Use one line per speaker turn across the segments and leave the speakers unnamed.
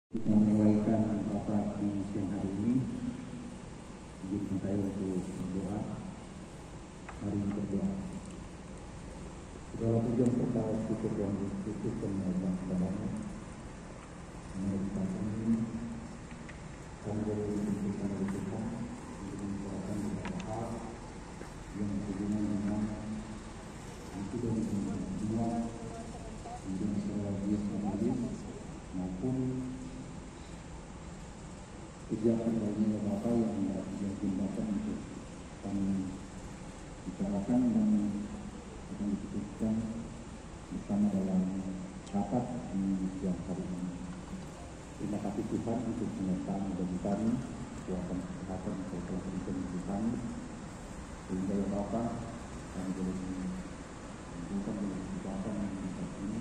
Kita menyampaikan rapat di siang hari ini. Izinkan saya untuk berdoa. Hari ini berdoa. Segala pujian serta syukur yang ditujukan kepada Bapa. Menurut ini kami boleh mengucapkan oleh Tuhan untuk mengucapkan beberapa hal yang berhubungan dengan hidup dan semua hidup secara biasa maupun kegiatan lainnya Bapak yang diagendakan untuk kami bicarakan dan akan diputuskan bersama dalam rapat di siang hari ini. Terima kasih Tuhan untuk penyertaan bagi kami, kekuatan kesehatan yang telah berikan untuk kami, sehingga ya Bapak kami boleh menunjukkan dengan kekuatan yang kita ini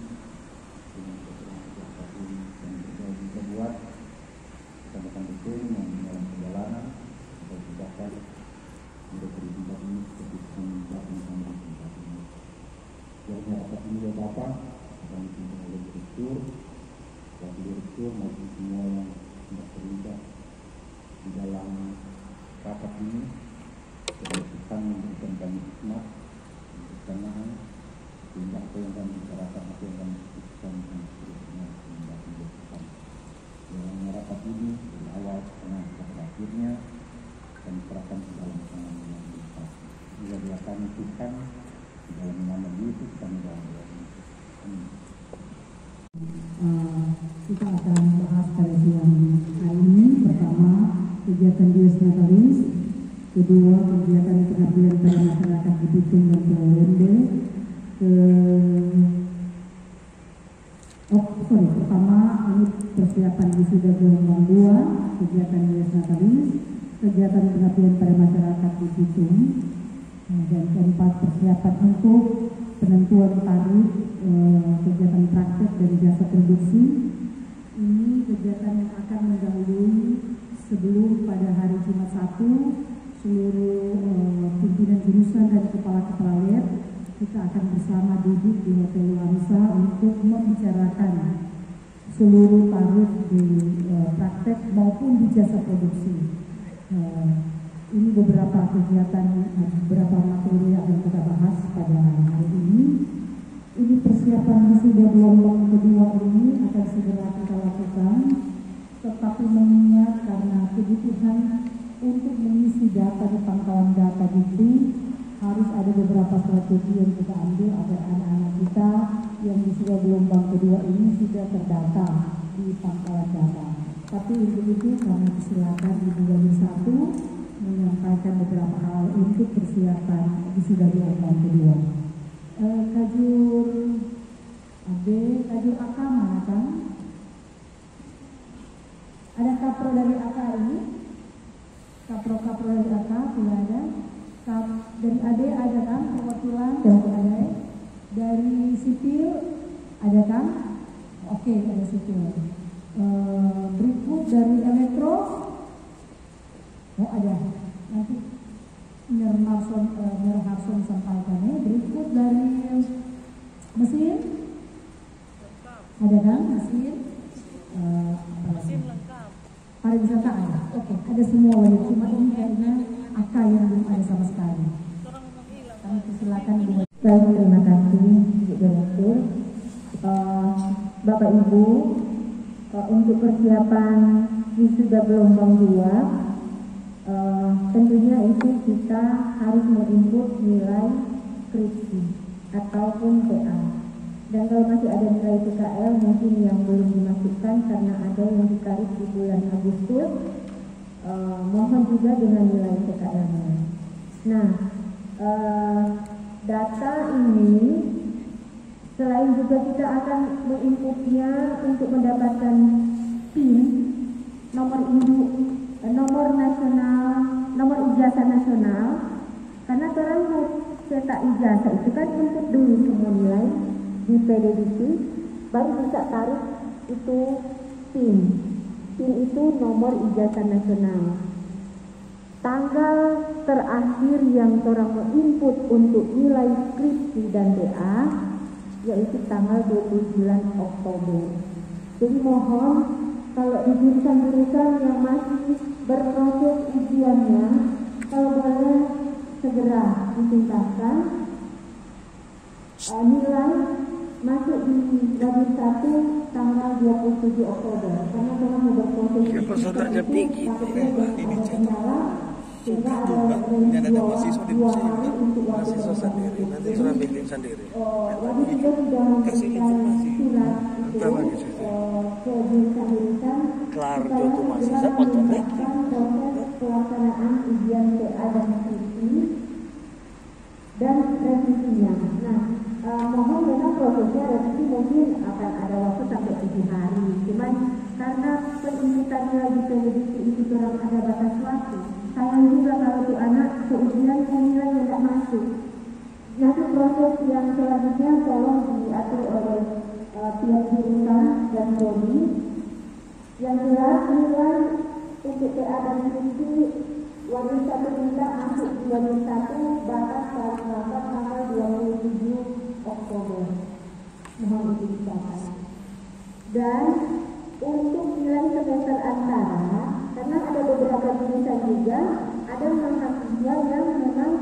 dengan keterangan ini dan berdoa kita buat kita akan betul dalam perjalanan dan dapat memberi tempat ini seperti tempat yang sama tempat ini. Jadi rapat ini ya Bapak akan dipimpin oleh direktur, wakil direktur maupun semua yang tidak terlibat di dalam rapat ini. Dan Tuhan memberikan kami hikmat untuk kesenangan sehingga apa yang kami bicarakan, apa yang kami putuskan dan seterusnya sehingga Tuhan. Dalam rapat ini dari awal tengah sampai akhirnya kami serahkan ke dalam tangan yang besar. Bila kami Tuhan di dalam nama Yesus kami berdoa. Amin.
Kita akan bahas pada siang hari ini. Pertama, kegiatan Dies Natalis. Kedua, kegiatan pengabdian pada masyarakat di Bitung dan Pulau Lembeh. Pertama, ini persiapan wisuda gelombang 2, kegiatan Dies Natalis, kegiatan pengabdian pada masyarakat di Bitung, dan keempat, persiapan untuk penentuan tarif kegiatan praktek dan jasa produksi. Ini kegiatan yang akan mendahului sebelum pada hari Jumat 1 seluruh pimpinan jurusan dan kepala-kepala lab kita akan bersama duduk di Hotel Lamsa untuk membicarakan seluruh tarif di praktek maupun di jasa produksi. Ini beberapa kegiatan, beberapa materi yang akan kita bahas pada hari ini. Ini persiapan wisuda gelombang kedua ini akan segera kita lakukan, tetapi mengingat karena kebutuhan untuk mengisi data di pangkalan data itu harus ada beberapa strategi yang kita ambil agar anak-anak kita yang wisuda gelombang kedua ini sudah terdata di pangkalan data. Tapi untuk itu kami persilakan Ibu Wali 1 menyampaikan beberapa hal untuk persiapan wisuda gelombang kedua. Kajur AK mana kan? Ada kapro dari AK ini? Kapro dari AK tidak ada. Dari AD ada kan perwakilan dari AD. Dari sipil ada kan? Oke, ada sipil. Berikut dari elektro. Oh ada. Nanti Harson sampaikan ya. Berikut dari mesin. Ada kan mesin? Mesin lengkap. Pariwisata ada. Oke, ada semua wajib. Cuma ini kayaknya AK yang belum ada sama sekali. Kami persilakan Ibu.
Baik, terima kasih Bu Direktur. Bapak Ibu, untuk persiapan wisuda gelombang 2, tentunya itu kita harus menginput nilai skripsi ataupun PA. Dan kalau masih ada nilai PKL mungkin yang belum dimasukkan karena ada yang ditarik di bulan Agustus, mohon juga dengan nilai PKL-nya. Nah, data ini selain juga kita akan menginputnya untuk mendapatkan PIN, nomor induk, nomor nasional, nomor ijazah nasional, karena orang mau cetak ijazah itu kan input dulu semua nilai di PDDC, baru bisa tarik itu PIN. PIN itu nomor ijazah nasional. Tanggal terakhir yang orang menginput untuk nilai skripsi dan PA yaitu tanggal 29 Oktober. Jadi mohon kalau di jurusan-jurusan yang masih berproses ujiannya, kalau boleh segera dituntaskan. Nilai masuk di wajib 1 tanggal 27 Oktober karena telah berproses sehingga ada
mahasiswa di museum kan? Mahasiswa sendiri, nanti sudah bikin sendiri.
wajib juga sudah memberikan surat itu ke jurusan-jurusan
Kelar
supaya
jodoh mahasiswa
segera
potong
menuntaskan proses pelaksanaan ujian PA dan skripsi dan revisinya. Nah, mohon memang prosesnya revisi mungkin akan ada waktu sampai 7 hari. Cuman karena penuntutannya bisa lebih itu kurang ada batas waktu. Sayang juga kalau tuh anak ke ujian nilai tidak masuk. Nanti proses yang selanjutnya tolong diatur oleh pihak jurusan dan prodi. Yang jelas nilai untuk PA dan skripsi wajib 1 minta masuk di wajib 1 batas paling lambat tanggal 27 Oktober. Mohon itu dicatat. Dan untuk nilai semester antara, karena ada beberapa jurusan juga, ada mahasiswa yang memang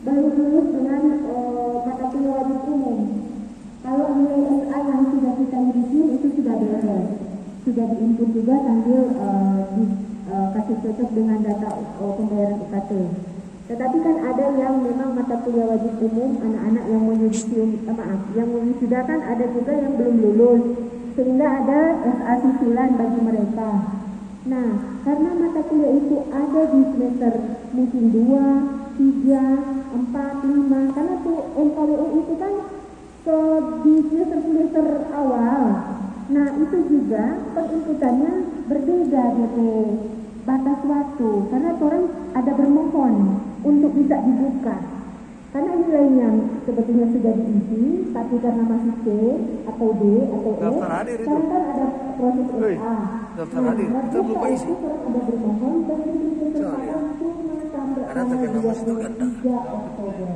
belum lulus dengan mata kuliah wajib umum. Kalau nilai SA yang sudah kita miliki itu sudah beres, sudah diinput juga sambil kasih cocok dengan data pembayaran UKT. Tetapi kan ada yang memang mata kuliah wajib umum, anak-anak yang yang mewisudakan ada juga yang belum lulus, sehingga ada SA susulan bagi mereka. Nah, karena mata kuliah itu ada di semester mungkin 2, 3, 4, 5, karena tuh NKWU itu kan di semester awal. Nah, itu juga penginputannya berbeda gitu batas waktu, karena orang ada bermohon untuk bisa dibuka. Karena nilainya sebetulnya sudah diisi, tapi karena masih C atau D atau E, sekarang kan ada proses SA.
Daftar hadir, kita belum isi.
Ada bermohon dan diberi kesempatan cuma sampai tanggal 23 Oktober.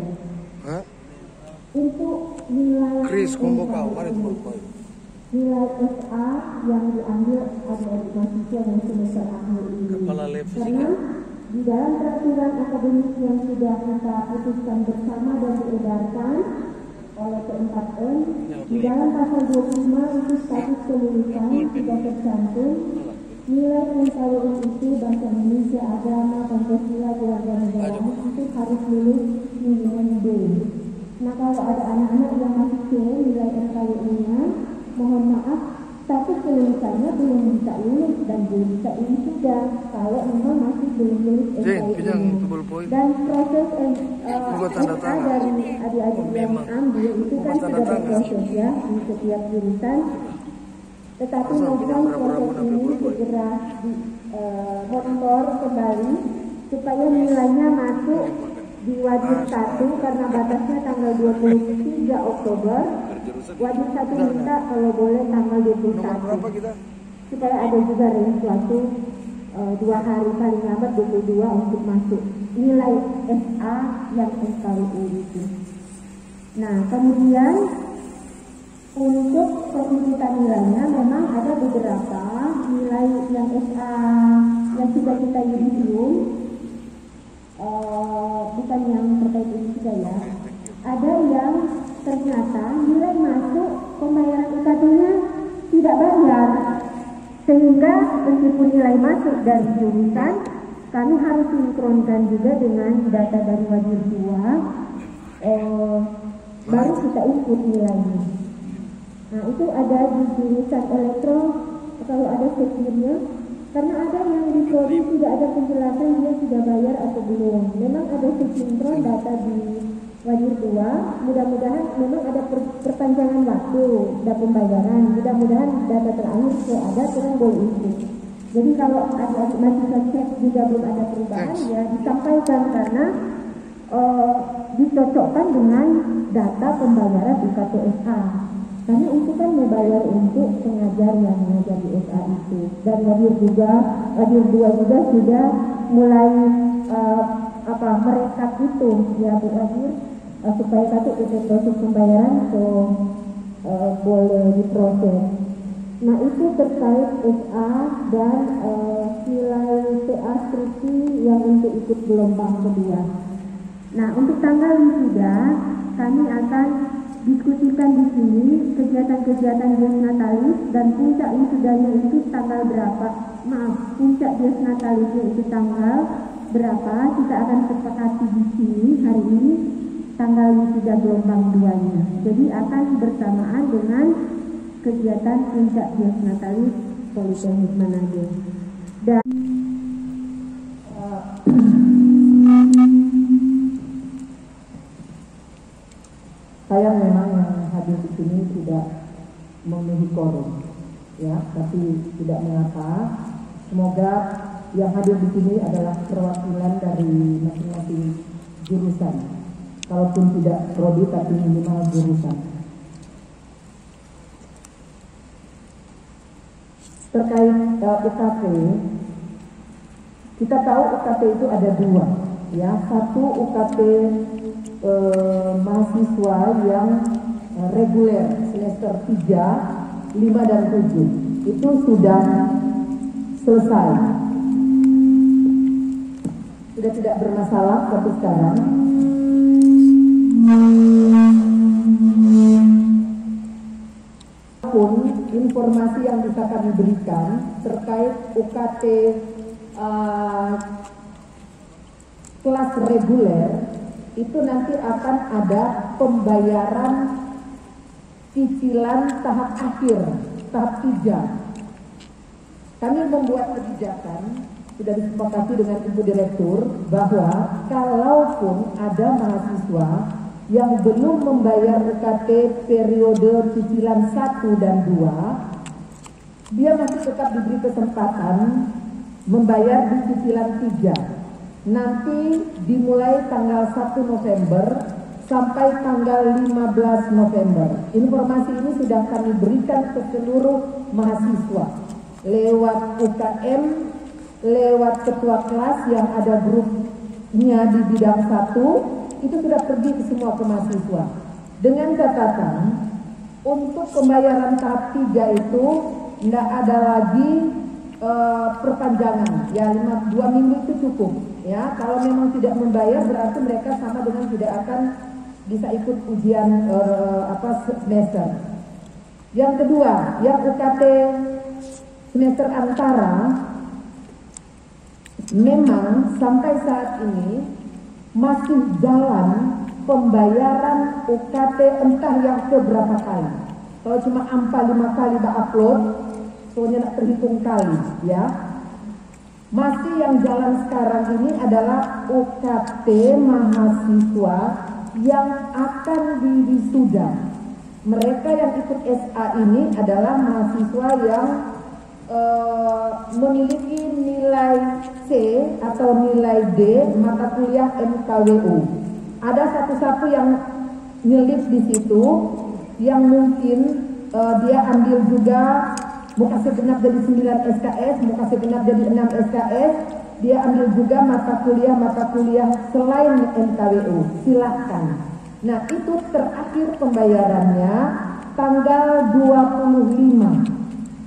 Untuk nilai
Chris Kombo kau, mari tu berpoin.
Nilai SA yang diambil oleh mahasiswa yang semester akhir ini.
Kepala lab fisika.
Karena di dalam peraturan akademik yang sudah kita putuskan bersama dan diedarkan oleh P4M, di dalam pasal 25 itu status kelulusan sudah tercantum nilai NKWU itu bahasa Indonesia, agama, Pancasila, kewarganegaraan itu harus lulus minimum D. Nah, kalau ada anak-anak yang masih C nilai NKWU-nya, mohon maaf, status kelulusannya belum bisa lulus dan belum bisa sudah kalau memang masih belum lulus NKWU. Dan proses SA dari adik-adik yang ambil itu kan sudah berproses ya di setiap jurusan. Tetapi mohon proses ini segera dimonitor kembali supaya nilainya masuk di wajib 1 karena batasnya tanggal 23 Oktober. Wajib 1 minta kalau boleh tanggal 21 supaya ada juga range waktu 2 hari paling lambat 22 untuk masuk nilai SA yang NKWU itu. Nah, kemudian untuk penuntutan nilainya memang ada beberapa nilai yang SA yang sudah kita yudisium, bukan yang terkait ini juga ya. Ada yang ternyata nilai masuk pembayaran UKT-nya tidak bayar, sehingga meskipun nilai masuk dari jurusan, kami harus sinkronkan juga dengan data dari wajib 2, baru kita input nilainya. Nah, itu ada di jurusan elektro, kalau ada sekirnya, karena ada yang di prodi tidak ada penjelasan dia sudah bayar atau belum. Memang ada sinkron data di wajib 2, mudah-mudahan memang ada perpanjangan waktu dan pembayaran, mudah-mudahan data terakhir ada kurang boleh itu. Jadi kalau adik-adik mahasiswa cek juga belum ada perubahan ya disampaikan karena dicocokkan dengan data pembayaran UKT SA. Karena itu kan membayar untuk pengajar yang mengajar di SA itu. Dan wajib 2 juga sudah mulai merekap itu ya Bu Wajir, supaya satu itu proses pembayaran boleh diproses. Nah, itu terkait SA dan nilai TA skripsi yang untuk ikut gelombang kedua. Nah, untuk tanggal wisuda kami akan diskusikan di sini kegiatan-kegiatan Dies Natalis dan puncak wisudanya itu tanggal berapa. Maaf, puncak Dies Natalisnya itu tanggal berapa, kita akan sepakati di sini hari ini tanggal wisuda gelombang 2-nya. Jadi akan bersamaan dengan kegiatan puncak Dies Natalis Politeknik Manado. Dan
saya memang yang hadir di sini tidak memenuhi quorum, ya, tapi tidak mengapa. Semoga yang hadir di sini adalah perwakilan dari masing-masing jurusan, kalaupun tidak prodi tapi minimal jurusan. Terkait UKT, kita tahu UKT itu ada dua, ya. Satu UKT mahasiswa yang reguler semester 3, 5 dan 7 itu sudah selesai, sudah tidak bermasalah sampai sekarang. Pun informasi yang bisa kami berikan terkait UKT kelas reguler itu nanti akan ada pembayaran cicilan tahap akhir, tahap 3. Kami membuat kebijakan, sudah disepakati dengan Ibu Direktur, bahwa kalaupun ada mahasiswa yang belum membayar UKT periode cicilan 1 dan 2, dia masih tetap diberi kesempatan membayar di cicilan 3. Nanti dimulai tanggal 1 November sampai tanggal 15 November. Informasi ini sudah kami berikan ke seluruh mahasiswa lewat UKM, lewat ketua kelas yang ada grupnya di bidang 1, itu sudah pergi ke semua ke mahasiswa. Dengan catatan, untuk pembayaran tahap 3 itu tidak ada lagi perpanjangan, ya 2 minggu itu cukup. Ya, kalau memang tidak membayar berarti mereka sama dengan tidak akan bisa ikut ujian semester. Yang kedua, yang UKT semester antara, memang sampai saat ini masih jalan pembayaran UKT entah yang keberapa kali. Kalau cuma 5 kali upload, soalnya nak terhitung kali, ya. Masih yang jalan sekarang ini adalah UKT mahasiswa yang akan diwisuda. Mereka yang ikut SA ini adalah mahasiswa yang memiliki nilai C atau nilai D mata kuliah MKWU. Ada satu-satu yang nyelip di situ yang mungkin dia ambil juga mau kasih genap jadi 9 SKS, mau kasih genap jadi 6 SKS, dia ambil juga mata kuliah selain MKWU, silahkan. Nah, itu terakhir pembayarannya tanggal 25,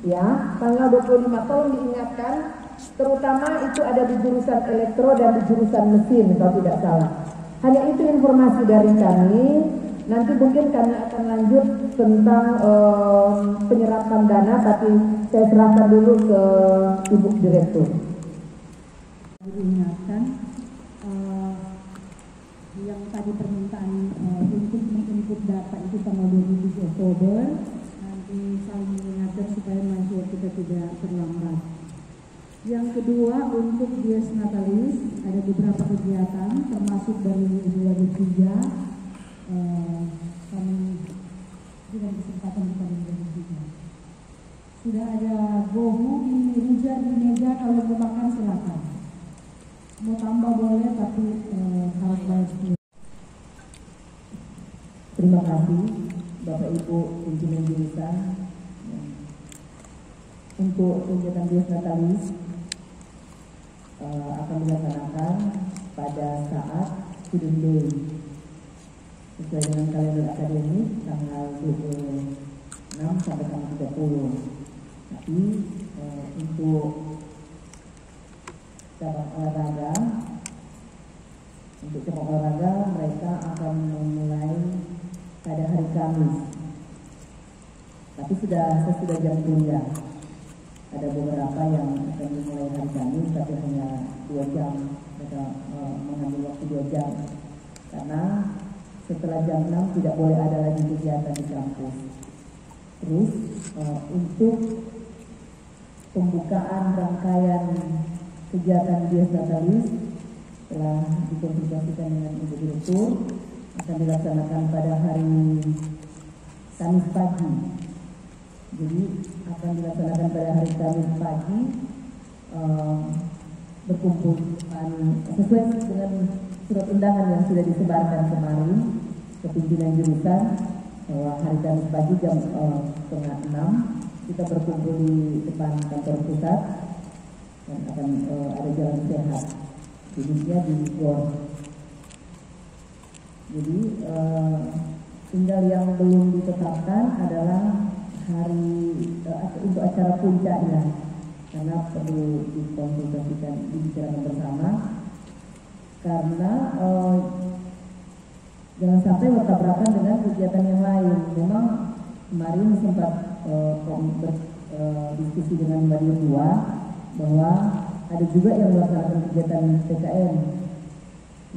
ya, tanggal 25. Tolong diingatkan, terutama itu ada di jurusan elektro dan di jurusan mesin kalau tidak salah. Hanya itu informasi dari kami. Nanti mungkin kami akan lanjut tentang penyerapan dana, tapi saya serahkan dulu ke Ibu Direktur.
Diingatkan yang tadi permintaan untuk menginput data itu tanggal 27 Oktober, nanti saling mengingatkan supaya mahasiswa kita tidak terlambat. Yang kedua, untuk Dies Natalis ada beberapa kegiatan termasuk dari 2023. Kami dengan kesempatan kita juga sudah ada gohu di meja kalau mau makan silakan, mau tambah boleh tapi harus bayar.
Terima kasih Bapak Ibu pimpinan jurusan untuk kegiatan Dies Natalis akan dilaksanakan pada saat Student Day sesuai dengan kalender akademik tanggal 26 sampai tanggal 30.
Tapi untuk cabang olahraga mereka akan memulai pada hari Kamis. Tapi sesudah jam kuliah. Ada beberapa yang akan dimulai hari Kamis, tapi hanya 2 jam. Mereka mengambil waktu 2 jam. Karena setelah jam 6 tidak boleh ada lagi kegiatan di kampus. Terus untuk pembukaan rangkaian kegiatan Dies Natalis telah dikonsultasikan dengan Ibu Direktur, akan dilaksanakan pada hari Kamis pagi. Jadi akan dilaksanakan pada hari Kamis pagi, berkumpul sesuai dengan surat undangan yang sudah disebarkan kemarin ke pimpinan jurusan, bahwa hari Kamis pagi jam 5:30 kita berkumpul di depan kantor pusat dan akan ada jalan sehat, jenisnya di GOR. Jadi tinggal yang belum ditetapkan adalah hari untuk acara puncaknya, karena perlu dikonsultasikan, dibicarakan bersama, karena jangan sampai bertabrakan dengan kegiatan yang lain. Memang kemarin sempat berdiskusi dengan Mbak Dirtua bahwa ada juga yang melaksanakan kegiatan PKN.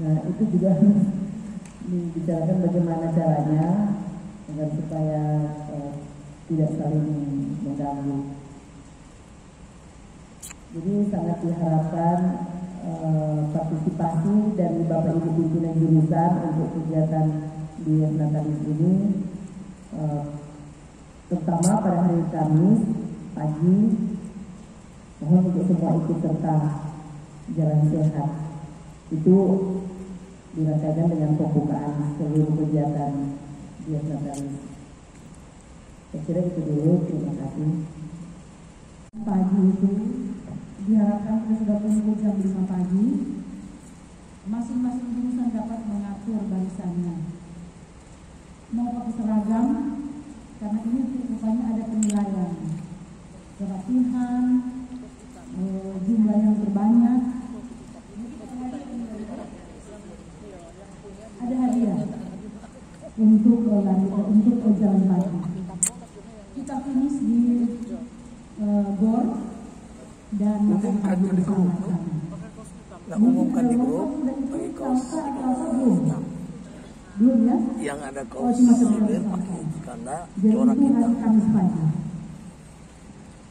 Nah, itu juga dibicarakan bagaimana caranya agar supaya tidak saling mengganggu. Jadi sangat diharapkan partisipasi dari Bapak Ibu pimpinan jurusan untuk kegiatan Dies Natalis ini, terutama pada hari Kamis pagi. Mohon untuk semua ikut serta jalan sehat. Itu dirangkaikan dengan pembukaan seluruh kegiatan Dies Natalis. Saya kira itu dulu. Terima kasih.
Pagi itu diharapkan kita sudah kumpul jam 5 pagi. Masing-masing jurusan dapat mengatur barisannya. Mau pakai seragam, karena ini rupanya ada penilaian. Kerapihan, jumlah yang terbanyak, ada hadiah untuk jalan pagi. Kita finish di GOR dan makan pagi bersama-sama.
Nggak umumkan di grup pakai kaos
belum ya?
yang ada kaos sipil pakai karena corak hitam
Kamis pagi.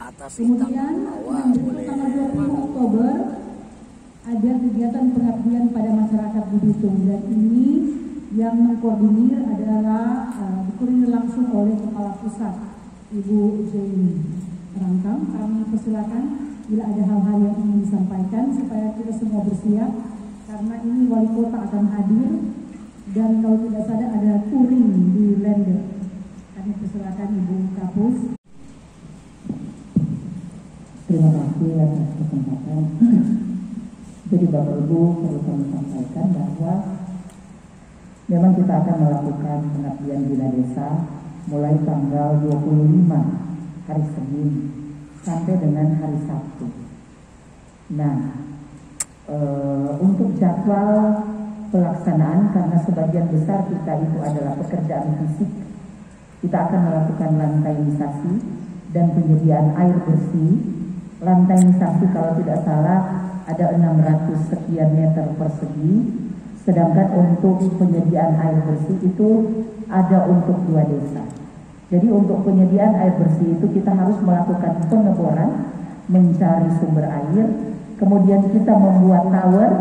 atas hitam
Kemudian
bawah boleh.
tanggal 20 Oktober ada kegiatan pengabdian pada masyarakat di Bitung, dan ini yang mengkoordinir adalah dikoordinir langsung oleh Kepala Pusat Ibu Zaini Rangkam. Kami persilakan bila ada hal-hal yang ingin disampaikan supaya kita semua bersiap, karena ini wali kota akan hadir dan kalau tidak salah ada touring di Lender. Kami persilakan Ibu Kapus.
Terima kasih atas kesempatan. Jadi Bapak Ibu, perlu kami sampaikan bahwa memang kita akan melakukan pengabdian bina desa mulai tanggal 25 hari Senin sampai dengan hari Sabtu. Nah, untuk jadwal pelaksanaan, karena sebagian besar kita itu adalah pekerjaan fisik, kita akan melakukan lantainisasi dan penyediaan air bersih. Lantainisasi kalau tidak salah ada 600 sekian meter persegi, sedangkan untuk penyediaan air bersih itu ada untuk 2 desa. Jadi untuk penyediaan air bersih itu kita harus melakukan pengeboran, mencari sumber air, kemudian kita membuat tower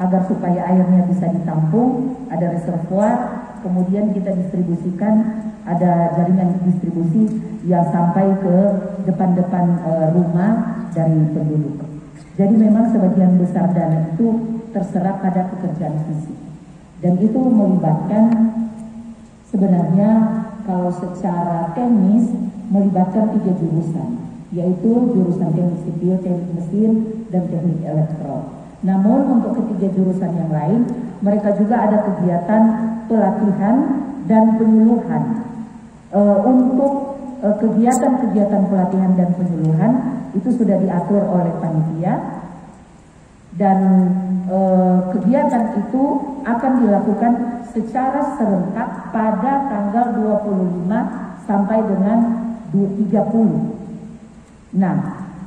agar supaya airnya bisa ditampung, ada reservoir, kemudian kita distribusikan, ada jaringan distribusi yang sampai ke depan-depan rumah dari penduduk. Jadi memang sebagian besar dana itu terserap pada pekerjaan fisik, dan itu melibatkan sebenarnya kalau secara teknis melibatkan 3 jurusan, yaitu jurusan teknik sipil, teknik mesin, dan teknik elektro. Namun untuk ketiga jurusan yang lain, mereka juga ada kegiatan pelatihan dan penyuluhan untuk kegiatan-kegiatan pelatihan dan penyuluhan itu sudah diatur oleh panitia, dan kegiatan itu akan dilakukan secara serentak pada tanggal 25 sampai dengan 30. Nah,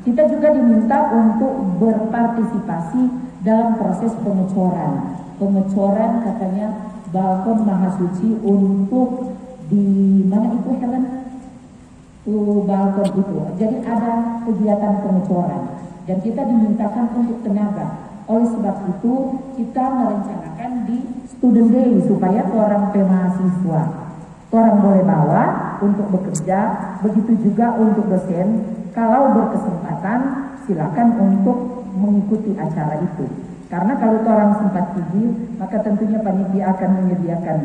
kita juga diminta untuk berpartisipasi dalam proses pengecoran. Pengecoran katanya balkon Mahasuci untuk di mana itu Helen? Balkon itu. Jadi ada kegiatan pengecoran dan kita dimintakan untuk tenaga. Oleh sebab itu kita merencanakan di student day supaya orang mahasiswa orang boleh bawa untuk bekerja, begitu juga untuk dosen. Kalau berkesempatan silakan untuk mengikuti acara itu. Karena kalau orang sempat pergi, maka tentunya panitia akan menyediakan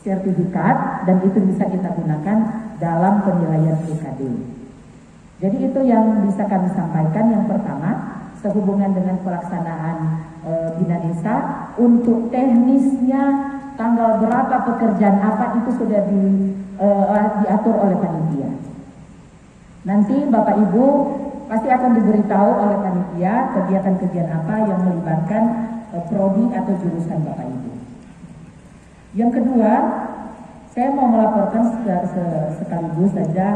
sertifikat dan itu bisa kita gunakan dalam penilaian PKD. Jadi itu yang bisa kami sampaikan. Yang pertama, sehubungan dengan pelaksanaan Bina Desa, untuk teknisnya tanggal berapa pekerjaan apa itu sudah diatur oleh panitia. Nanti Bapak Ibu pasti akan diberitahu oleh panitia kegiatan-kegiatan apa yang melibatkan prodi atau jurusan Bapak Ibu. Yang kedua, saya mau melaporkan sekaligus saja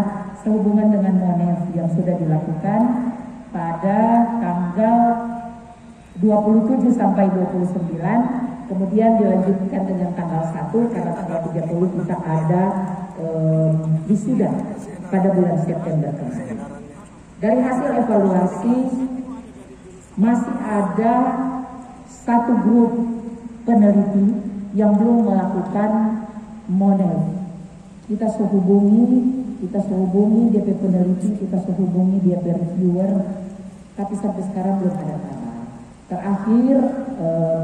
sehubungan dengan MONEF yang sudah dilakukan pada tanggal 27 sampai 29, kemudian dilanjutkan dengan tanggal 1 karena tanggal 30 kita ada wisuda pada bulan September kemarin. Dari hasil evaluasi masih ada satu grup peneliti yang belum melakukan MONEF. Kita sehubungi DP peneliti, kita sehubungi DP reviewer, tapi sampai sekarang belum ada kabar. Terakhir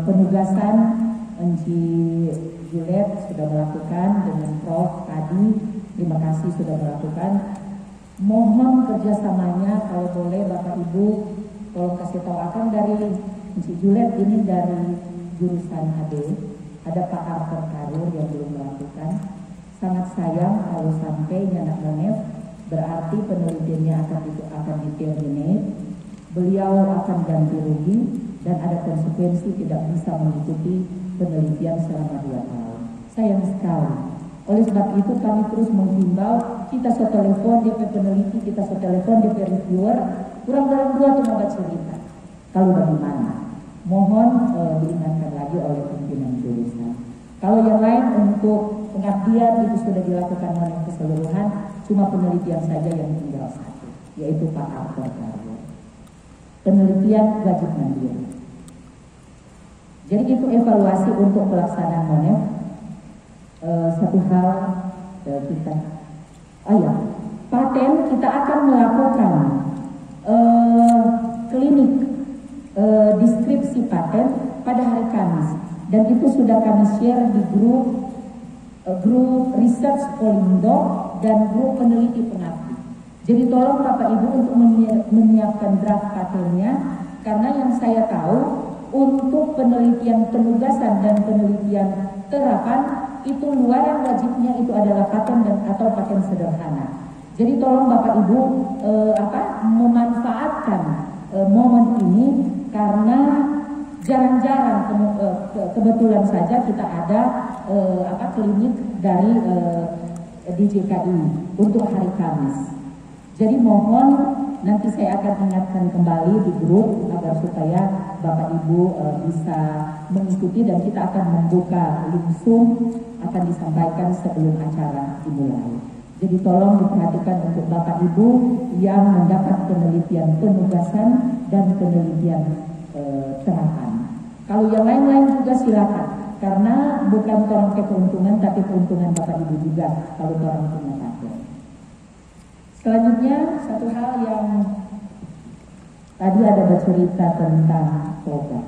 penugasan Enci Juliet sudah melakukan dengan Prof tadi, terima kasih sudah melakukan. Mohon kerjasamanya kalau boleh Bapak Ibu, kalau kasih tahu akan dari Enci Juliet ini dari jurusan HD, ada Pak Arthur Karur yang belum melakukan. Sangat sayang kalau sampai nyanak MONEF, berarti penelitiannya akan di-terminate, beliau akan ganti rugi dan ada konsekuensi tidak bisa mengikuti penelitian selama 2 tahun. Sayang sekali. Oleh sebab itu kami terus menghimbau, kita telepon DP peneliti, kita telepon DP reviewer, kurang dari 2 tenaga cerita. Kalau bagaimana? Mohon diingatkan lagi oleh pimpinan jurusan. Kalau yang lain untuk pengabdian itu sudah dilakukan oleh keseluruhan, cuma penelitian saja yang tinggal 1, yaitu Pak Arthur Karwo. Penelitian wajib mandiri. Jadi itu evaluasi untuk pelaksanaan MONEF. Satu hal kita, paten kita akan melakukan klinik deskripsi paten pada hari Kamis, dan itu sudah kami share di grup research Polindo dan grup peneliti pengabdi. Jadi tolong Bapak Ibu untuk menyiapkan draft patennya, karena yang saya tahu untuk penelitian penugasan dan penelitian terapan itu luaran wajibnya itu adalah paten dan atau paten sederhana. Jadi tolong Bapak Ibu memanfaatkan momen ini, karena jarang-jarang kebetulan saja kita ada klinik dari DJKI untuk hari Kamis. Jadi mohon nanti saya akan ingatkan kembali di grup agar supaya Bapak Ibu bisa mengikuti, dan kita akan membuka link Zoom, akan disampaikan sebelum acara dimulai. Jadi tolong diperhatikan untuk Bapak Ibu yang mendapat penelitian penugasan dan penelitian terapan. Kalau yang lain-lain juga silakan, karena bukan orang keuntungan tapi keuntungan Bapak Ibu juga kalau orang punya paten. Selanjutnya satu hal yang tadi ada bercerita tentang toga.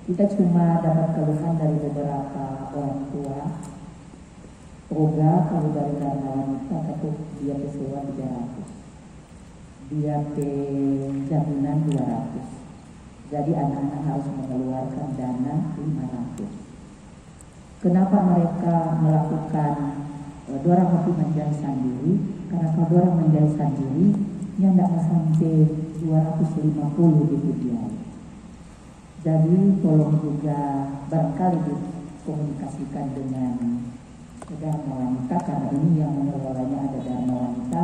Kita cuma dapat keluhan dari beberapa orang tua. Toga kalau dari Dharma Wanita tapi dia sewa 300, dia jaminan 200. Jadi anak-anak harus mengeluarkan dana 500. Kenapa mereka melakukan dorang kopi menjadi sendiri, karena kalau dorang menjadi sendiri nya tidak sampai 250 gitu dia. Jadi tolong juga barangkali dikomunikasikan dengan Dharma Wanita, karena ini yang mengelolanya ada Dharma Wanita.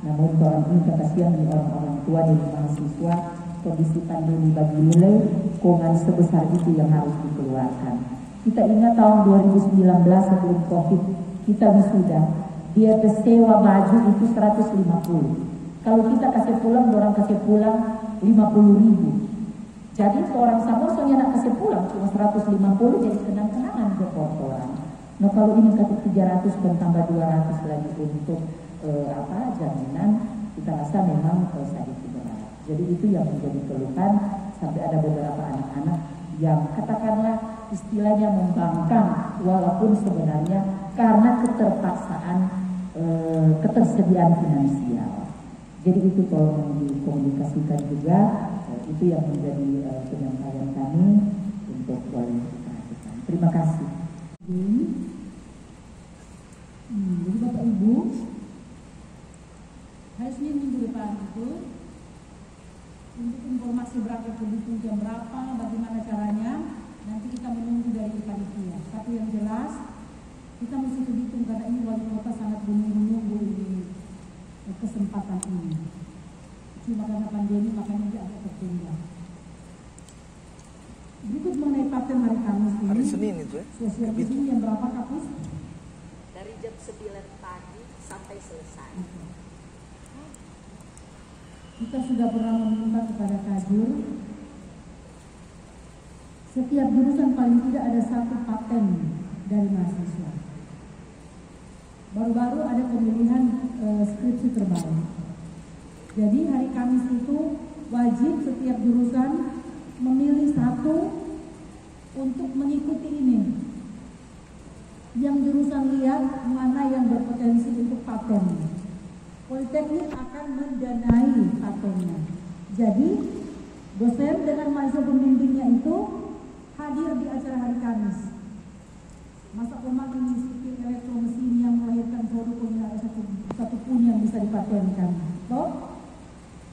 Namun orang ini kasihan di orang-orang tua dan mahasiswa, kondisi pandemi bagi nilai keuangan sebesar itu yang harus dikeluarkan. Kita ingat tahun 2019 sebelum COVID kita wisuda, dia sewa baju itu 150. Kalau kita kasih pulang, orang kasih pulang 50.000. Jadi seorang samosonya nak kasih pulang cuma 150, jadi kenang-kenangan ke orang. Nah kalau ini kata 300 dan tambah 200 lagi untuk jaminan, kita rasa memang sedikit berat. Jadi itu yang menjadi keluhan, sampai ada beberapa anak-anak yang katakanlah istilahnya membangkang, walaupun sebenarnya karena keterpaksaan ketersediaan finansial. Jadi itu tolong dikomunikasikan juga, itu yang menjadi penyampaian kami untuk wali perhatikan. Terima kasih.
Jadi Bapak Ibu, hari Senin minggu depan itu untuk informasi berapa kebutuhan jam berapa, bagaimana caranya, nanti kita menunggu dari panitia. Tapi yang jelas kita mesti berhitung karena ini wali kota sangat menunggu ini kesempatan ini. Cuma karena pandemi makanya dia agak tertunda. Berikut mengenai paten hari Kamis ini.
Hari Senin itu ya?
Sosial media yang berapa Kapus?
Dari jam 9 pagi sampai selesai.
Kita sudah pernah meminta kepada Kajur, setiap jurusan paling tidak ada satu paten dari mahasiswa. Baru-baru ada pemilihan skripsi terbaik. Jadi hari Kamis itu wajib setiap jurusan memilih satu untuk mengikuti ini. Yang jurusan lihat mana yang berpotensi untuk paten. Politeknik akan mendanai patennya. Jadi dosen dengan mahasiswa pembimbingnya itu hadir di acara hari Kamis. Masa umat ini sipil elektromesin yang melahirkan produk pun ada satu pun yang bisa dipatenkan. Toh?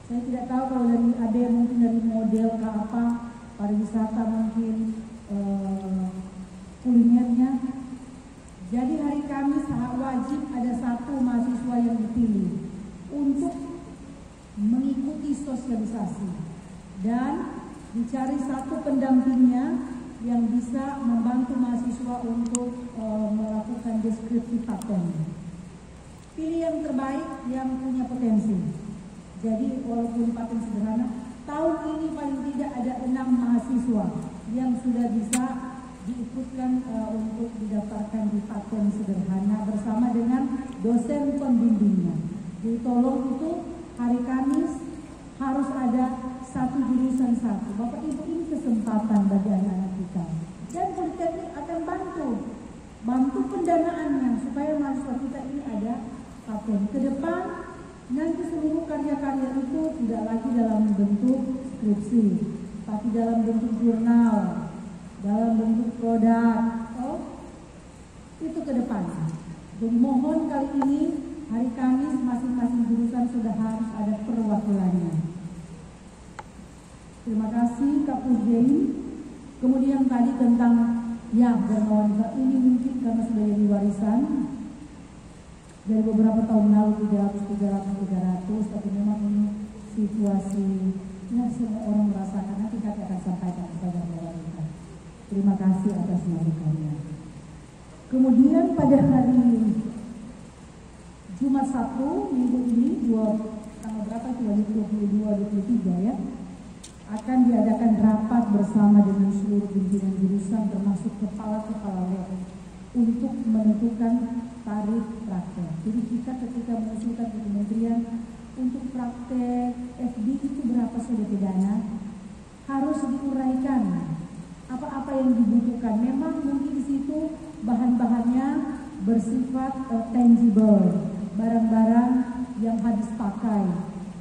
Saya tidak tahu kalau dari AD mungkin dari model ke apa, pariwisata mungkin kulinernya. Jadi hari Kamis wajib ada satu mahasiswa yang dipilih untuk mengikuti sosialisasi dan dicari satu pendampingnya yang bisa membantu mahasiswa untuk melakukan deskripsi paten. Pilih yang terbaik yang punya potensi. Jadi walaupun paten sederhana, tahun ini paling tidak ada 6 mahasiswa yang sudah bisa diikutkan untuk didaftarkan di paten sederhana bersama dengan dosen pembimbingnya. Jadi tolong itu hari Kamis harus ada satu jurusan satu. Bapak Ibu, ini kesempatan bagi anak-anak kita. Dan Politeknik akan bantu pendanaannya supaya mahasiswa kita ini ada paten. Ke depan nanti seluruh karya-karya itu tidak lagi dalam bentuk skripsi, tapi dalam bentuk jurnal, dalam bentuk produk. Itu ke depan. Jadi mohon kali ini hari Kamis masing-masing jurusan sudah harus ada perwakilannya. Terima kasih Kak Pusjei. Kemudian tadi tentang Dharma Wanita ini mungkin karena sudah jadi warisan dari beberapa tahun lalu 300, tapi memang ini situasi yang semua orang merasakan. Nanti kami akan sampaikan kepada Wanita. Terima kasih atas masukannya. Kemudian pada hari Jumat 1 minggu ini tanggal berapa itu? 22-23 ya, akan diadakan rapat bersama dengan seluruh pimpinan jurusan termasuk kepala-kepala lab untuk menentukan tarif praktek. Jadi kita ketika mengusulkan ke kementerian untuk praktek FD itu berapa sudah pidana, harus diuraikan apa-apa yang dibutuhkan. Memang mungkin di situ bahan-bahannya bersifat tangible, barang-barang yang habis pakai,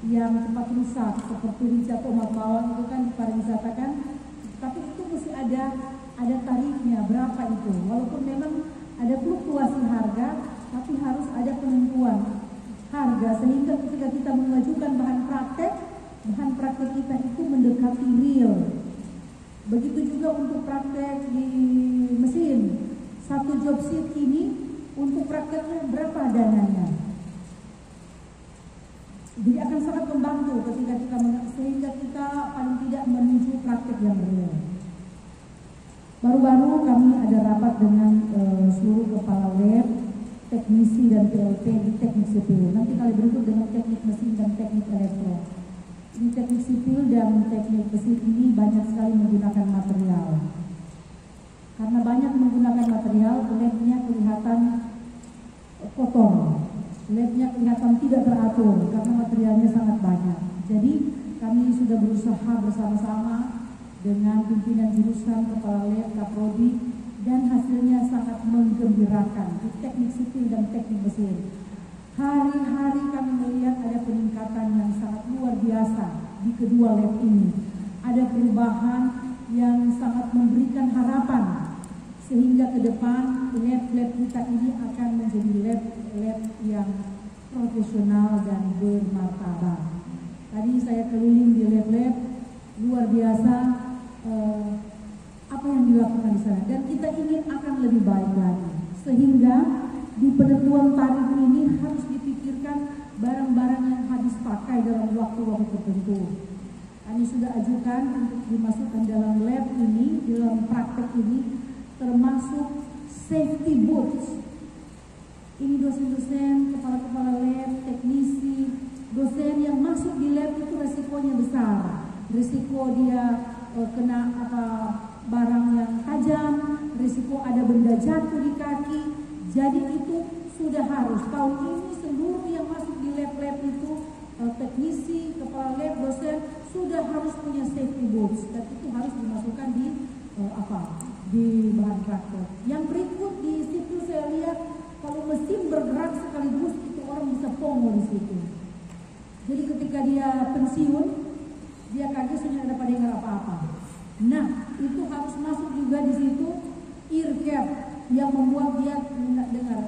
yang cepat rusak seperti rica atau bawang itu kan dipariwisata kan, tapi itu mesti ada tarifnya berapa itu. Walaupun memang ada fluktuasi harga, tapi harus ada penentuan harga sehingga ketika kita mengajukan bahan praktek kita itu mendekati real. Begitu juga untuk praktek di mesin. Satu job sheet ini untuk prakteknya berapa dananya? Jadi akan sangat membantu ketika kita sehingga kita paling tidak menuju praktek yang real. Baru-baru kami ada rapat dengan seluruh kepala lab, teknisi dan PLT di teknik sipil. Nanti kali berikut dengan teknik mesin dan teknik elektro. Di teknik sipil dan teknik mesin ini banyak sekali menggunakan material. Karena banyak menggunakan material, labnya kelihatan kotor, labnya kelihatan tidak teratur karena materialnya sangat banyak. Jadi kami sudah berusaha bersama-sama dengan pimpinan jurusan, kepala lab, kaprodi, dan hasilnya sangat menggembirakan di teknik sipil dan teknik mesin. Hari-hari kami melihat ada peningkatan yang sangat luar biasa di kedua lab ini. Ada perubahan yang sangat memberikan harapan sehingga ke depan lab-lab kita ini akan menjadi lab-lab yang profesional dan bermartabat. Tadi saya keliling di lab-lab, luar biasa apa yang dilakukan di sana, dan kita ingin akan lebih baik lagi. Sehingga di penentuan tarif ini harus dipikirkan barang-barang yang habis pakai dalam waktu-waktu tertentu. Kami sudah ajukan untuk dimasukkan dalam lab ini, dalam praktek ini, termasuk safety boots. Ini dosen-dosen, kepala-kepala lab, teknisi, dosen yang masuk di lab itu resikonya besar. Risiko dia kena barang yang tajam, risiko ada benda jatuh di kaki. Jadi itu sudah harus tahun ini seluruh yang masuk di lab-lab itu teknisi, kepala lab, dosen sudah harus punya safety boots, dan itu harus dimasukkan di di bahan praktek. Yang berikut di situ saya lihat kalau mesin bergerak sekaligus itu orang bisa pongo di situ. Jadi ketika dia pensiun, dia kaget sudah ada pada dengar apa-apa. Nah, itu harus masuk juga di situ ear cap yang membuat dia tidak dengar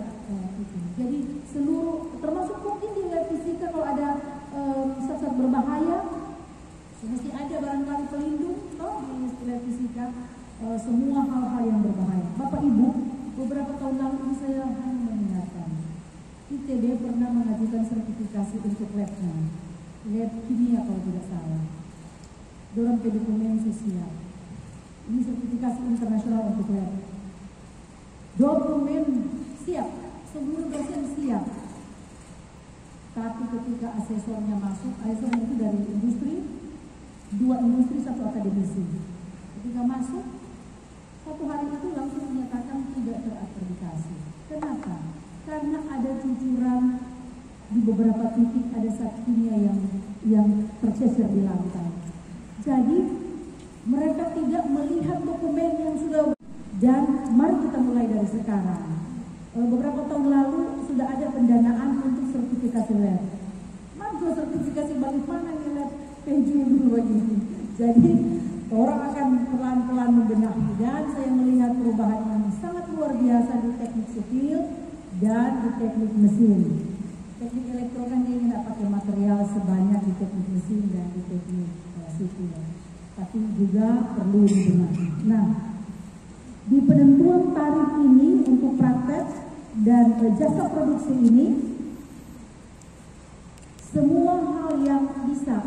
itu. Jadi seluruh, termasuk mungkin di lab fisika kalau ada zat-zat berbahaya, mesti ada barangkali pelindung di lab fisika, semua hal-hal yang berbahaya. Bapak Ibu, beberapa tahun lalu ini saya hanya mengingatkan, ITB pernah mengajukan sertifikasi untuk labnya, lab kimia kalau tidak salah. Dorong ke dokumen sosial. Ini sertifikasi internasional untuk lab. Dokumen siap, seluruh dosen siap. Tapi ketika asesornya masuk, asesornya itu dari industri, 2 industri, 1 akademisi. Ketika masuk, 1 hari itu langsung menyatakan tidak terakreditasi. Kenapa? Karena ada cucuran di beberapa titik, ada zat kimia yang tercecer di lantai. Jadi mereka tidak melihat dokumen yang sudah, dan mari kita mulai dari sekarang. Beberapa tahun lalu sudah ada pendanaan untuk sertifikasi lab. Maka sertifikasi bagaimana nih lab PJ dulu begini. Jadi orang akan pelan-pelan membenahi, dan saya melihat perubahan yang sangat luar biasa di teknik sipil dan di teknik mesin. Teknik elektro kan dia tidak pakai material sebanyak di teknik mesin dan di teknik sipil, tapi juga perlu dibenahi. Nah, di penentuan tarif ini untuk praktek dan jasa produksi ini, semua hal yang bisa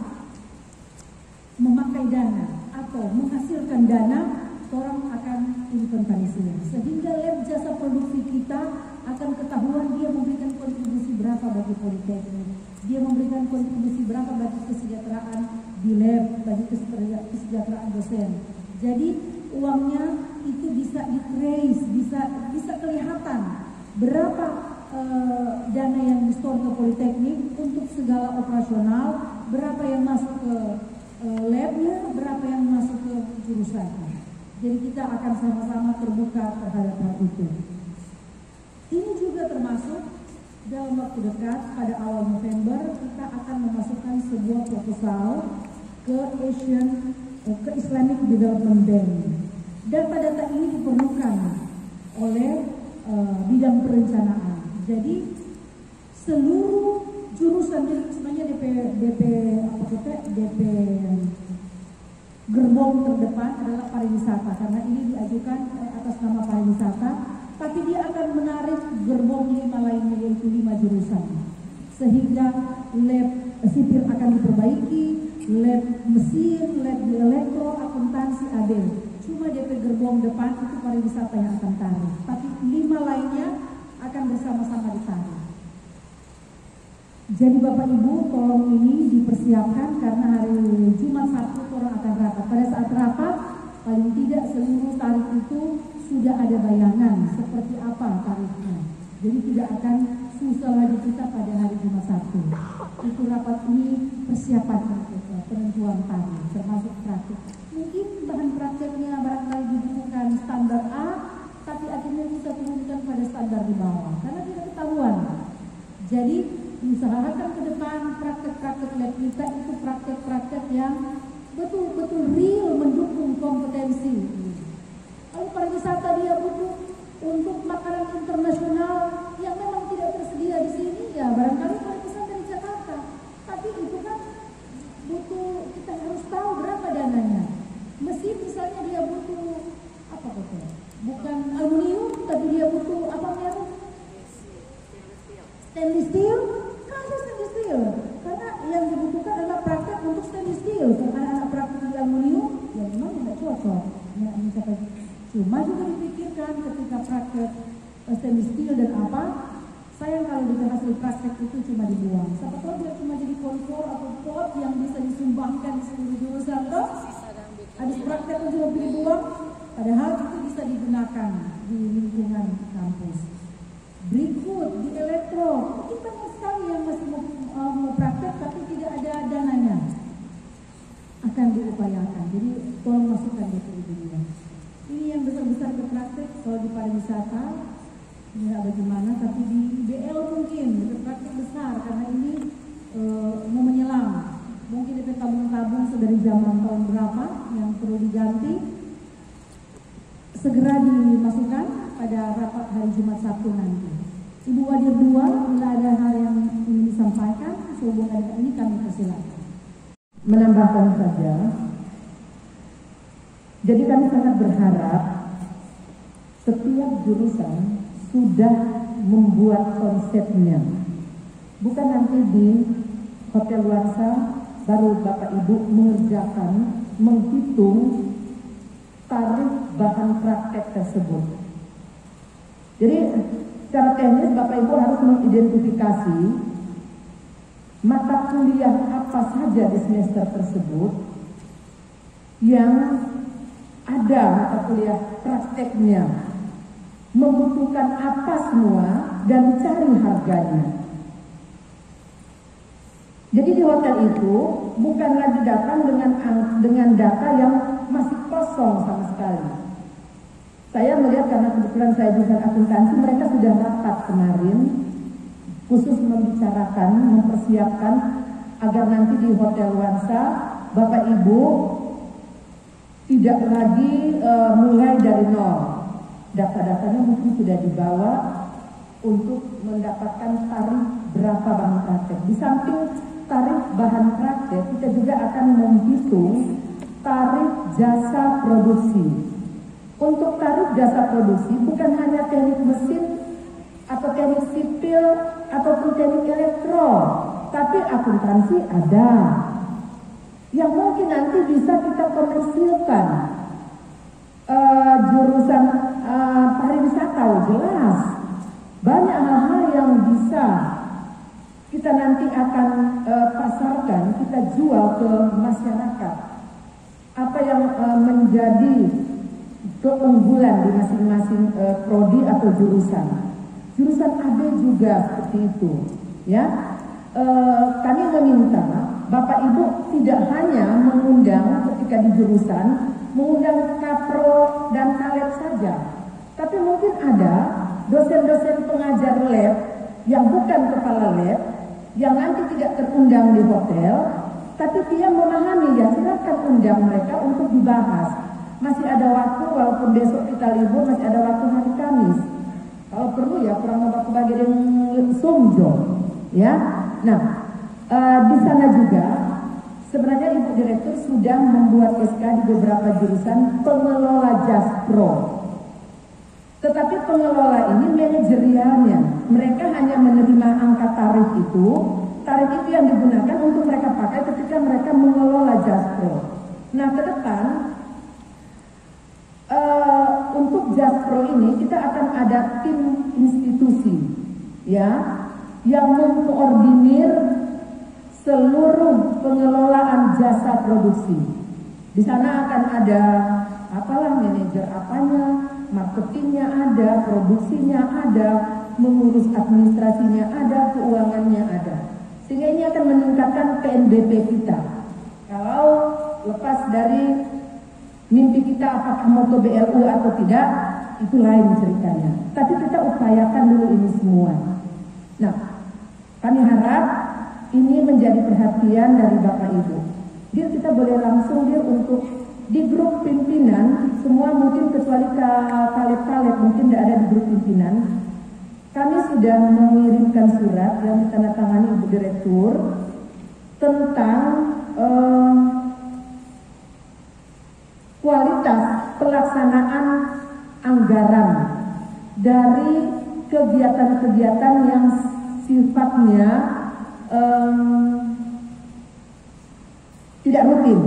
memakai dana atau menghasilkan dana, orang akan inventarisir. Sehingga lab jasa produksi kita akan ketahuan dia memberikan kontribusi berapa bagi politeknik, dia memberikan kontribusi berapa bagi kesejahteraan di lab, bagi kesejahteraan dosen. Jadi uangnya itu bisa di-trace, bisa kelihatan berapa dana yang di-store ke politeknik untuk segala operasional, berapa yang masuk ke labnya, berapa yang masuk ke jurusan. Jadi kita akan sama-sama terbuka terhadap hal itu. Ini juga termasuk dalam waktu dekat, pada awal November kita akan memasukkan sebuah proposal ke Islamic Development Bank. Data-data ini diperlukan oleh bidang perencanaan. Jadi seluruh jurusan, jadi sebenarnya DP gerbong terdepan adalah pariwisata, karena ini diajukan atas nama pariwisata, tapi dia akan menarik gerbong 5 lainnya, yaitu 5 jurusan, sehingga lab sipil akan diperbaiki, lab mesin, lab elektro, akuntansi, AD. Cuma DP gerbong depan itu pariwisata yang akan tarik, tapi 5 lainnya akan bersama-sama ditarik. Jadi Bapak Ibu, tolong ini dipersiapkan karena hari Jumat Sabtu orang akan rapat. Pada saat rapat, paling tidak seluruh tarif itu sudah ada bayangan seperti apa tarifnya. Jadi tidak akan susah lagi kita pada hari Jumat Sabtu. Itu rapat ini persiapan untuk penentuan tarif, termasuk praktik. Mungkin bahan prakteknya barangkali dibutuhkan standar A, tapi akhirnya kita turunkan pada standar di bawah karena tidak ketahuan. Jadi usahakan ke depan praktek-praktek lab kita itu praktek-praktek yang betul-betul real mendukung kompetensi. Kalau pariwisata dia butuh untuk makanan internasional yang memang tidak tersedia di sini, ya barangkali pariwisata dari Jakarta. Tapi itu kan butuh, kita harus tahu berapa dananya. Mesin misalnya dia butuh apa betul? Bukan aluminium, tapi dia butuh apa namanya? Stainless steel. Stainless steel, karena yang dibutuhkan adalah praktek untuk stainless steel. Kalau anak-anak praktek di aluminium, ya memang tidak cocok. Ya, cuma juga dipikirkan ketika praktek stainless steel dan apa, sayang kalau dengan hasil praktek itu cuma dibuang. Siapa tahu dia cuma jadi kompor atau pot yang bisa disumbangkan di seluruh jurusan, toh? Habis praktek itu juga dibuang, padahal itu bisa digunakan di lingkungan kampus. Berikut di elektro, mungkin banyak sekali yang masih mau praktek tapi tidak ada dananya. Akan diupayakan, jadi tolong masukkan itu dia. Ini yang besar-besar ke praktek, kalau di pariwisata tidak bagaimana, tapi di BL mungkin itu praktek besar karena ini mau menyelam. Mungkin itu tabung-tabung dari zaman tahun berapa yang perlu diganti, segera dimasukkan pada rapat hari Jumat Sabtu nanti. Ibu Wadir 2, bila ada hal yang ingin disampaikan sehubungan dengan ini kami persilakan.
Menambahkan saja, jadi kami sangat berharap setiap jurusan sudah membuat konsepnya. Bukan nanti di Hotel Warsa baru Bapak Ibu mengerjakan, menghitung tarif bahan praktek tersebut. Jadi secara teknis Bapak Ibu harus mengidentifikasi mata kuliah apa saja di semester tersebut yang ada mata kuliah prakteknya, membutuhkan apa semua dan cari harganya. Jadi di hotel itu bukan lagi datang dengan data yang masih kosong sama sekali. Saya melihat karena kebetulan saya jurusan akuntansi, mereka sudah rapat kemarin khusus membicarakan, mempersiapkan agar nanti di Hotel Warsa Bapak Ibu tidak lagi mulai dari nol. Data-datanya mungkin sudah dibawa untuk mendapatkan tarif berapa bahan praktek. Di samping tarif bahan praktek, kita juga akan menghitung tarif jasa produksi. Untuk tarif jasa produksi bukan hanya teknik mesin atau teknik sipil ataupun teknik elektro, tapi akuntansi ada yang mungkin nanti bisa kita komersilkan. Jurusan pariwisata jelas banyak hal-hal yang bisa kita nanti akan pasarkan, kita jual ke masyarakat. Apa yang menjadi keunggulan di masing-masing prodi atau jurusan. Jurusan AD juga seperti itu, ya. Kami meminta Bapak Ibu tidak hanya mengundang ketika di jurusan, mengundang kapro dan kaleb saja, tapi mungkin ada dosen-dosen pengajar lab yang bukan kepala lab, yang nanti tidak terundang di hotel, tapi dia memahami, ya silakan undang mereka untuk dibahas. Masih ada waktu, walaupun besok kita libur, masih ada waktu hari Kamis. Kalau perlu ya kurang membagi dengan somjo, ya. Nah, di sana juga sebenarnya Ibu Direktur sudah membuat SK di beberapa jurusan pengelola Jaspro. Tetapi pengelola ini manajerialnya, mereka hanya menerima angka tarif itu yang digunakan untuk mereka pakai ketika mereka mengelola Jaspro. Nah, ke depan untuk Jaspro ini kita akan ada tim institusi, ya, yang mengkoordinir seluruh pengelolaan jasa produksi. Di sana akan ada apalah manajer apanya, marketingnya ada, produksinya ada, mengurus administrasinya ada, keuangannya ada. Sehingga ini akan meningkatkan PNBP kita. Kalau lepas dari mimpi kita apakah moto BLU atau tidak, itu lain ceritanya. Tapi kita upayakan dulu ini semua. Nah, kami harap ini menjadi perhatian dari Bapak Ibu. Dia kita boleh langsung untuk di grup pimpinan, semua mungkin kecuali Kaleb mungkin tidak ada di grup pimpinan. Kami sudah mengirimkan surat yang ditandatangani Ibu Direktur tentang kualitas pelaksanaan anggaran dari kegiatan-kegiatan yang sifatnya tidak rutin.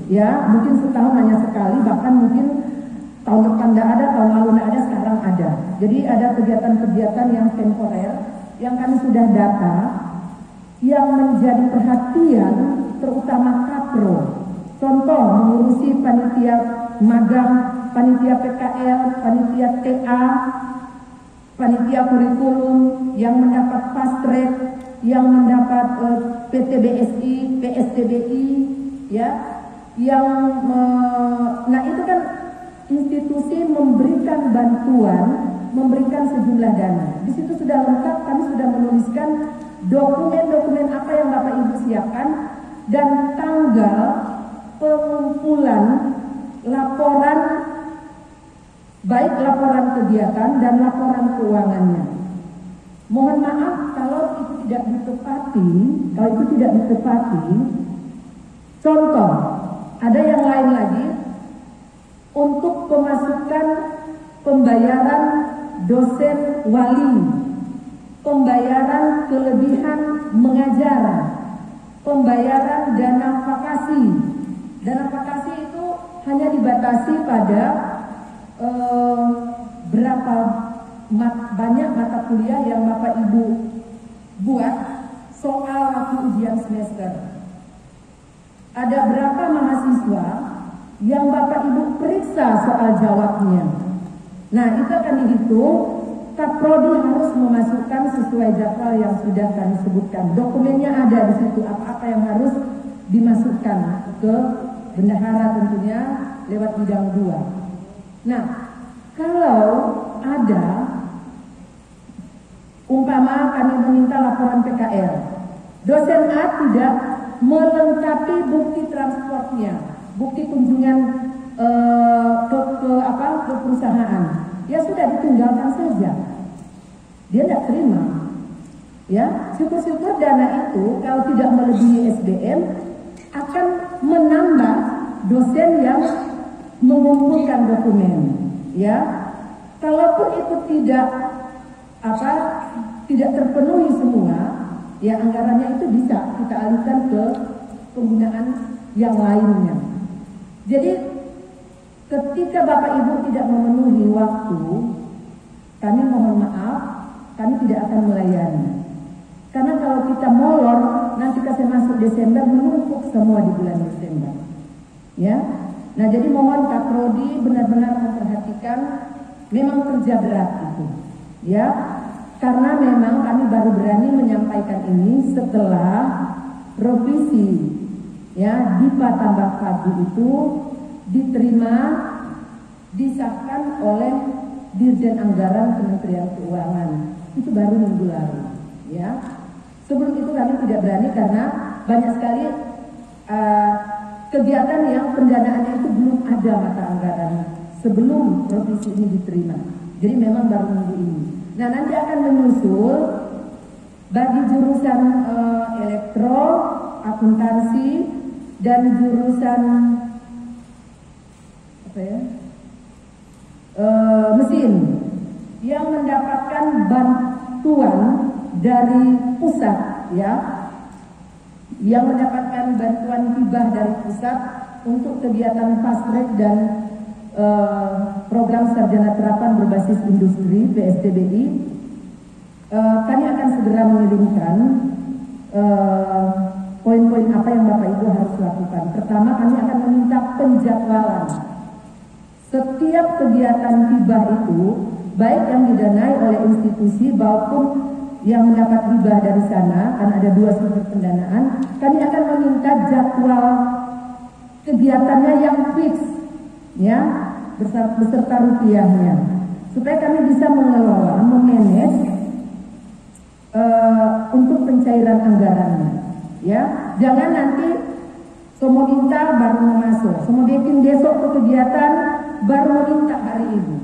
Ya, mungkin setahun hanya sekali, bahkan mungkin tahun depan tidak ada, tahun lalu tidak ada, sekarang ada. Jadi ada kegiatan-kegiatan yang temporer, yang kami sudah data, yang menjadi perhatian, terutama kapro. Contoh, mengurusi panitia magang, panitia PKL, panitia TA, panitia kurikulum, yang mendapat fast track, yang mendapat PTBSI, PSTBI, ya. Nah itu kan institusi memberikan bantuan, memberikan sejumlah dana. Di situ sudah lengkap, kami sudah menuliskan dokumen-dokumen apa yang Bapak Ibu siapkan dan tanggal pengumpulan laporan, baik laporan kegiatan dan laporan keuangannya. Mohon maaf kalau itu tidak ditepati, contoh. Ada yang lain lagi untuk pemasukan pembayaran dosen wali, pembayaran kelebihan mengajar, pembayaran dana vakasi. Dana vakasi itu hanya dibatasi pada berapa banyak mata kuliah yang Bapak Ibu buat soal waktu ujian semester. Ada berapa mahasiswa yang Bapak Ibu periksa soal jawabnya. Nah, itu akan dihitung. Kaprodi harus memasukkan sesuai jadwal yang sudah kami sebutkan. Dokumennya ada di situ, apa-apa yang harus dimasukkan ke bendahara tentunya lewat bidang 2. Nah, kalau ada umpama kami meminta laporan PKL, dosen A tidak melengkapi bukti transportnya, bukti kunjungan ke perusahaan, ya sudah ditinggalkan saja. Dia tidak terima. Ya, syukur-syukur dana itu kalau tidak melebihi SBM akan menambah dosen yang mengumpulkan dokumen. Ya, kalaupun itu tidak terpenuhi semua, ya anggarannya itu bisa kita alihkan ke penggunaan yang lainnya. Jadi ketika Bapak Ibu tidak memenuhi waktu, kami mohon maaf, kami tidak akan melayani. Karena kalau kita molor, nanti kasih masuk Desember menumpuk semua di bulan Desember. Ya, nah jadi mohon Kaprodi benar-benar memperhatikan, memang kerja berat itu. Ya. Karena memang kami baru berani menyampaikan ini setelah revisi ya DIPA tambah Pagu itu diterima, disahkan oleh Dirjen Anggaran Kementerian Keuangan. Itu baru minggu lalu ya. Sebelum itu kami tidak berani karena banyak sekali kegiatan yang pendanaannya itu belum ada mata anggaran sebelum revisi ini diterima. Jadi memang baru minggu ini. Nah, nanti akan menyusul bagi jurusan elektro, akuntansi, dan jurusan mesin yang mendapatkan bantuan dari pusat, ya, yang mendapatkan bantuan hibah dari pusat untuk kegiatan fast track dan program sarjana terapan berbasis industri PSTBI. Kami akan segera mengirimkan poin-poin apa yang Bapak Ibu harus lakukan. Pertama, kami akan meminta penjadwalan setiap kegiatan hibah itu, baik yang didanai oleh institusi maupun yang mendapat hibah dari sana, kan ada 2 sumber pendanaan. Kami akan meminta jadwal kegiatannya yang fix, ya, beserta rupiahnya, supaya kami bisa mengelola, memanage untuk pencairan anggarannya, ya. Jangan nanti semua minta baru mau masuk, semua bikin besok ke kegiatan baru minta hari ini.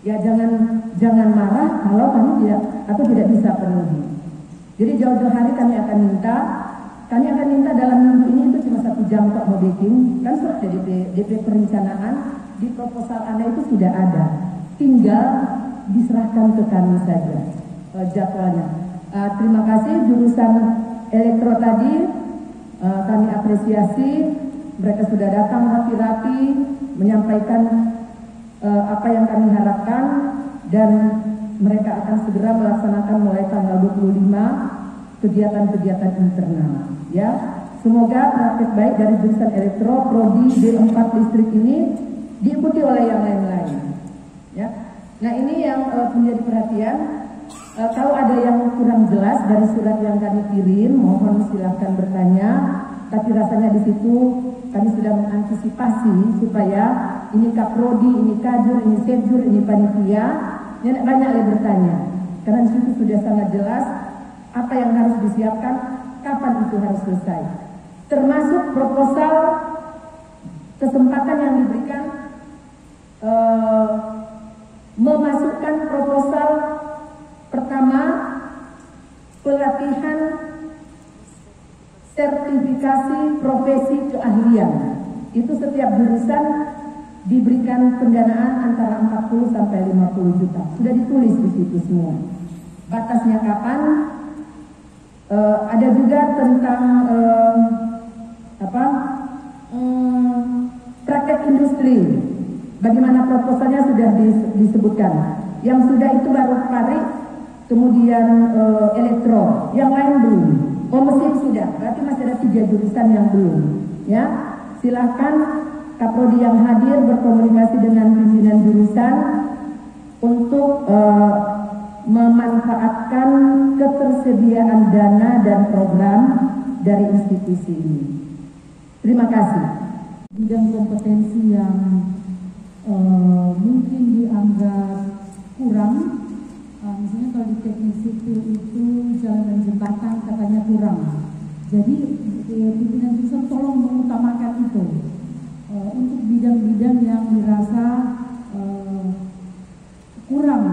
Ya, jangan marah kalau kami tidak bisa penuhi. Jadi jauh-jauh hari kami akan minta dalam minggu ini itu cuma 1 jam kok mau bikin, kan sudah DP perencanaan di proposal Anda itu sudah ada, tinggal diserahkan ke kami saja jadwalnya. Terima kasih jurusan elektro tadi, kami apresiasi mereka sudah datang rapi-rapi menyampaikan apa yang kami harapkan, dan mereka akan segera melaksanakan mulai tanggal 25 kegiatan-kegiatan internal, ya. Semoga praktek baik dari jurusan elektro prodi D4 listrik ini diikuti oleh yang lain-lain, ya. Nah, ini yang menjadi perhatian. Kalau ada yang kurang jelas dari surat yang kami kirim, mohon silahkan bertanya. Tapi rasanya di situ kami sudah mengantisipasi supaya ini kaprodi, ini kajur, ini sejur, ini panitia, banyak yang bertanya. Karena di situ sudah sangat jelas apa yang harus disiapkan, kapan itu harus selesai. Termasuk proposal kesempatan yang diberikan memasukkan proposal pertama pelatihan sertifikasi profesi keahlian. Itu setiap jurusan diberikan pendanaan antara 40 sampai 50 juta. Sudah ditulis di situ semua. Batasnya kapan? Ada juga tentang praktek industri. Bagaimana proposalnya sudah disebutkan. Yang sudah itu baru pabrik, kemudian elektro, yang lain belum. Mesin sudah, berarti masih ada 3 jurusan yang belum. Ya, silahkan Kaprodi yang hadir berkomunikasi dengan pimpinan jurusan untuk memanfaatkan ketersediaan dana dan program dari institusi ini. Terima kasih.
Bidang kompetensi yang mungkin dianggap kurang, misalnya kalau di teknik sipil itu jalan dan jembatan katanya kurang. Jadi pimpinan jurusan tolong mengutamakan itu untuk bidang-bidang yang dirasa kurang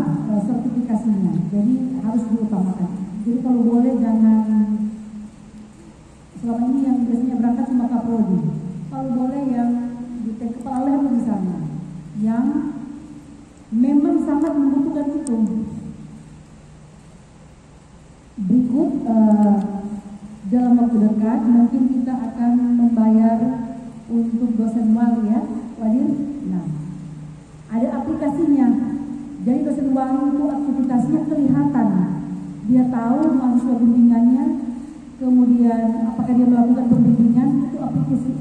sertifikasinya. Jadi harus diutamakan. Jadi kalau boleh jangan, selama ini yang biasanya berangkat cuma kaprodi. Kalau boleh yang di kepala lab misalnya, yang memang sangat membutuhkan itu. Berikut dalam waktu dekat mungkin kita akan membayar untuk dosen wali, ya, Wadir. Nah, ada aplikasinya. Jadi dosen wali itu aktivitasnya kelihatan. Dia tahu mahasiswa bimbingannya, kemudian apakah dia melakukan pembimbingan, itu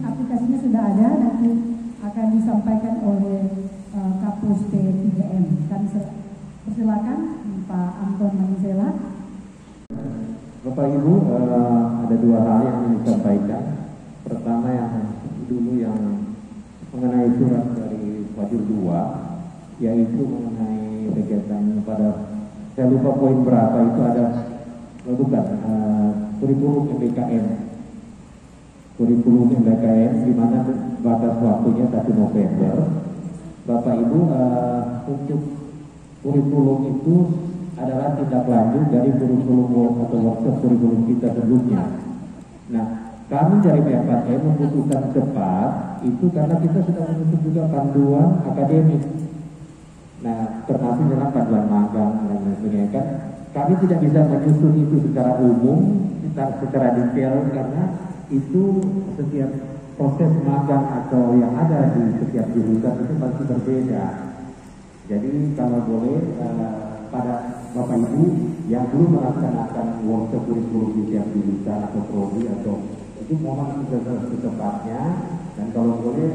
aplikasinya sudah ada, nanti akan disampaikan oleh Kapus P3M. Kami persilakan Pak Anton Manisela.
Bapak Ibu, ada 2 hal yang ingin disampaikan. Pertama yang dulu yang mengenai surat dari Wajur 2, yaitu mengenai kegiatan pada, saya lupa poin berapa itu, ada kurikulum MBKM. Kurikulum MBKM di mana batas waktunya 1 November. Bapak Ibu, untuk kurikulum itu adalah tindak lanjut dari kurikulum atau workshop kurikulum kita sebelumnya. Nah, kami dari PFAT memutuskan cepat itu karena kita sudah menyusun juga panduan akademik. Nah, termasuk dalam panduan magang dan sebagainya kan. Kami tidak bisa menyusun itu secara umum, secara detail karena itu setiap proses magang atau yang ada di setiap jurusan itu pasti berbeda. Jadi kalau boleh pada Bapak Ibu yang belum melaksanakan workshop kurikulum di setiap jurusan atau prodi atau itu mohon secepatnya, dan kalau boleh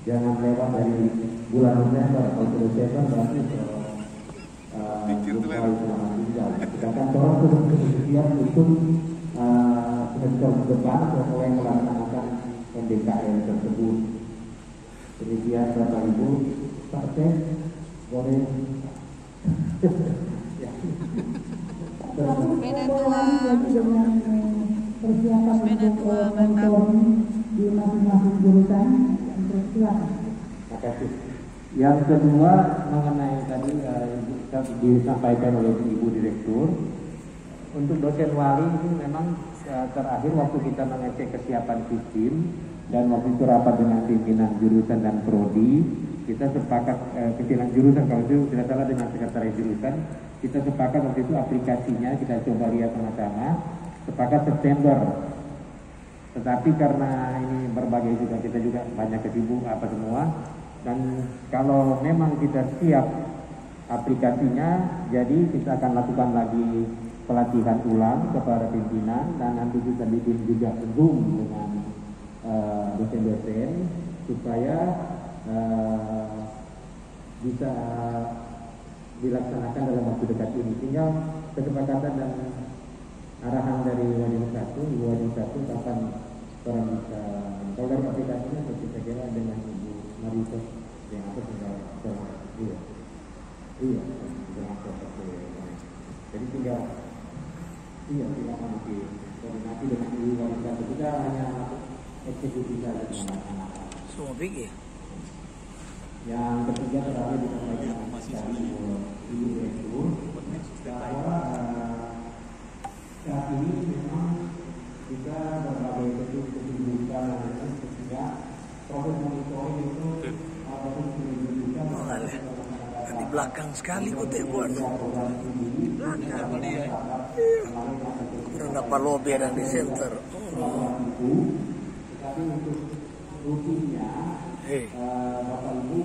jangan lewat dari bulan November atau Desember berarti sedangkan orang sudah siap untuk semester depan mulai melaksanakan MBKM tersebut. Demikian Bapak Ibu, Pak Cek boleh.
Persiapan untuk monitoring di masing-masing jurusan. Silakan.
Terima kasih. Yang kedua mengenai tadi disampaikan oleh Ibu Direktur, untuk dosen wali ini memang terakhir waktu kita mengecek kesiapan sistem dan waktu itu rapat dengan pimpinan jurusan dan prodi, kita sepakat pimpinan jurusan kalau itu tidak salah dengan sekretaris jurusan, kita sepakat waktu itu aplikasinya kita coba lihat sama-sama, sepakat September. Tetapi karena ini berbagai juga kita juga banyak kesibuk apa semua, dan kalau memang kita siap aplikasinya, jadi kita akan lakukan lagi pelatihan ulang kepada pimpinan dan nanti kita bikin juga Zoom dengan dosen-dosen supaya bisa dilaksanakan dalam waktu dekat ini. Tinggal kesepakatan dan arahan dari Wajib satu kapan orang bisa. Kalau dari aplikasinya kita kira dengan Ibu Marita yang apa tinggal iya jadi tinggal nanti koordinasi dengan Ibu Marita, kita hanya eksekusi saja.
Semua pikir.
Yang ketiga terakhir disampaikan dari Ibu Direktur bahwa saat ini memang kita berbagai kesibukan sehingga proses monitoring itu apapun pendidikan
di belakang sekali kota buat di belakang dia kenapa lobby dan di center
tetapi untuk rutinnya Bapak Ibu